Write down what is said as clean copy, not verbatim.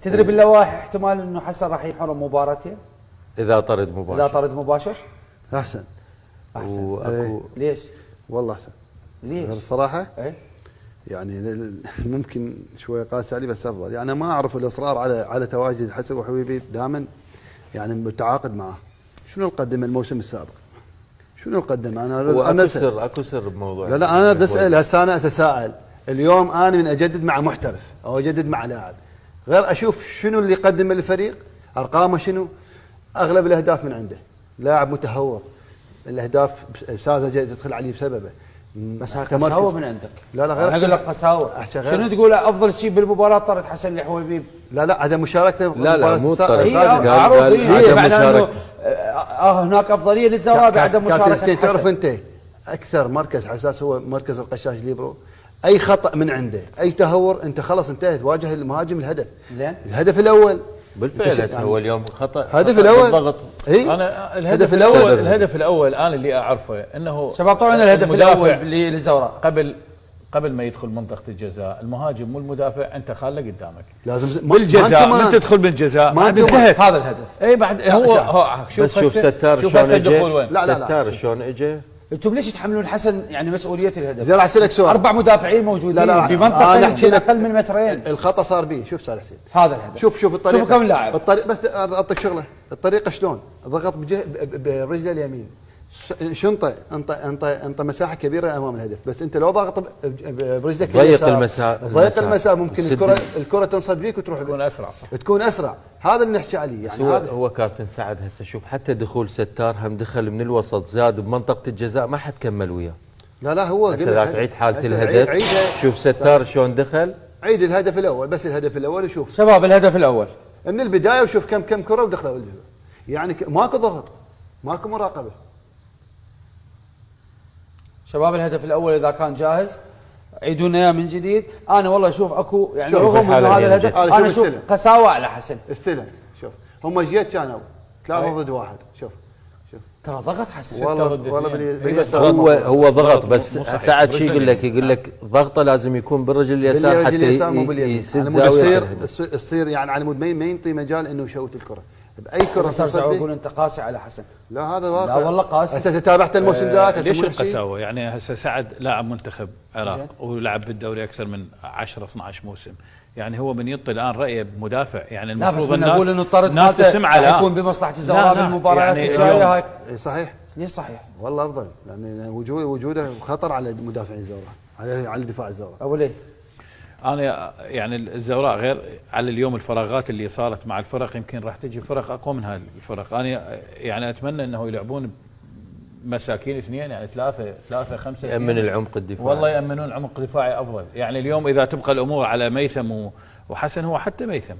تدري باللوائح احتمال انه حسن راح ينحرم مباراتين اذا طرد مباشر. اذا طرد مباشر احسن. واكو ليش؟ والله احسن. ليش؟ الصراحه ايه يعني ممكن شويه قاسي عليه بس افضل، يعني ما اعرف الاصرار على تواجد حسن وحبيبي دائما يعني متعاقد معه. شنو القدم الموسم السابق؟ شنو القدم؟ انا اكو سر بموضوع. لا انا بسال هسه، انا اتساءل اليوم انا من اجدد مع محترف او اجدد مع لاعب، غير اشوف شنو اللي يقدمه للفريق، ارقامه شنو، اغلب الاهداف من عنده، لاعب متهور، الاهداف ساذجه تدخل عليه بسببه. بس قساوه من عندك. لا غير اقول لك قساوه. شنو تقول افضل شيء بالمباراه طرد حسن الحويبي؟ لا عدم مشاركته. لا مو طرد. معروف بعد انه هناك افضليه للزوراء بعدم مشاركه حسن. تعرف انت اكثر مركز حساس هو مركز القشاش ليبرو، اي خطا من عنده اي تهور انت خلاص انتهت، واجه المهاجم الهدف. زين الهدف الاول بالفعل هو اليوم خطا. الهدف الاول ضغط. انا الهدف الاول انا اللي اعرفه انه شباب طبعا الهدف الاول للزوراء قبل ما يدخل منطقه الجزاء، المهاجم والمدافع انت خاله قدامك لازم بالجزاء من تدخل بالجزاء ما انتهت هذا الهدف. اي بعد هو شوف ستار شلون الدخول وين. ستار شلون اجى. انتم ليش تحملون حسن يعني مسؤوليه الهدف؟ زين راح اسالك سؤال. 4 مدافعين موجودين بمنطقه اقل من مترين. الخطا صار به، شوف استاذ حسين هذا الهدف. شوف الطريقه، شوف كم لاعب الطريق بس اعطيك شغله، الطريقه شلون ضغط برجله اليمين، شنطه انت مساحه كبيره امام الهدف، بس انت لو ضاغط برجلك ضيق المسافه ممكن الكره تنصد بيك وتروح تكون اسرع. تكون اسرع. هذا اللي نحكي عليه يعني. هو كابتن سعد هسه شوف حتى دخول ستار هم دخل من الوسط زاد بمنطقه الجزاء ما حد كمل وياه. لا هو اذا تعيد حاله الهدف شوف ستار شلون دخل. عيد الهدف الاول بس، الهدف الاول وشوف شباب الهدف الاول من البدايه وشوف كم كره ودخلوا يعني ماكو ضغط ماكو مراقبه. شباب الهدف الاول اذا كان جاهز عيدوا لنا اياه من جديد. انا والله اشوف اكو يعني رغم انه هذا الهدف انا اشوف قساوه على حسن. استلم شوف هم جيت كانوا 3 ضد 1. شوف ترى ضغط حسن والله هو ضغط بس ساعد شيء يقول لك ضغطه لازم يكون بالرجل اليسار حتى يسد زاويه يصير يعني على مود ما ينطي مجال انه يشوت الكره باي كره. صار يقول انت قاسي على حسن. لا هذا واقع. لا والله قاسي. هسه تابعت الموسم ذاك. ليش القساوه؟ يعني هسه سعد لاعب منتخب العراق ولعب بالدوري اكثر من 10 12 موسم، يعني هو من يعطي الان رايه بمدافع يعني المفروض الناس تسمع له يكون بمصلحه الزوراء بالمباريات يعني الجايه هاي. صحيح. ليش صحيح؟ والله افضل لان وجوده خطر على مدافعين الزوراء، على دفاع الزوراء. ابو ليه؟ انا يعني الزوراء غير على اليوم الفراغات اللي صارت مع الفرق يمكن راح تجي فرق اقوى من هذه الفرق. انا يعني اتمنى انه يلعبون مساكين اثنين يعني ثلاثة 5 يأمن العمق الدفاعي. والله يأمنون عمق دفاعي افضل. يعني اليوم اذا تبقى الامور على ميثم وحسن، هو حتى ميثم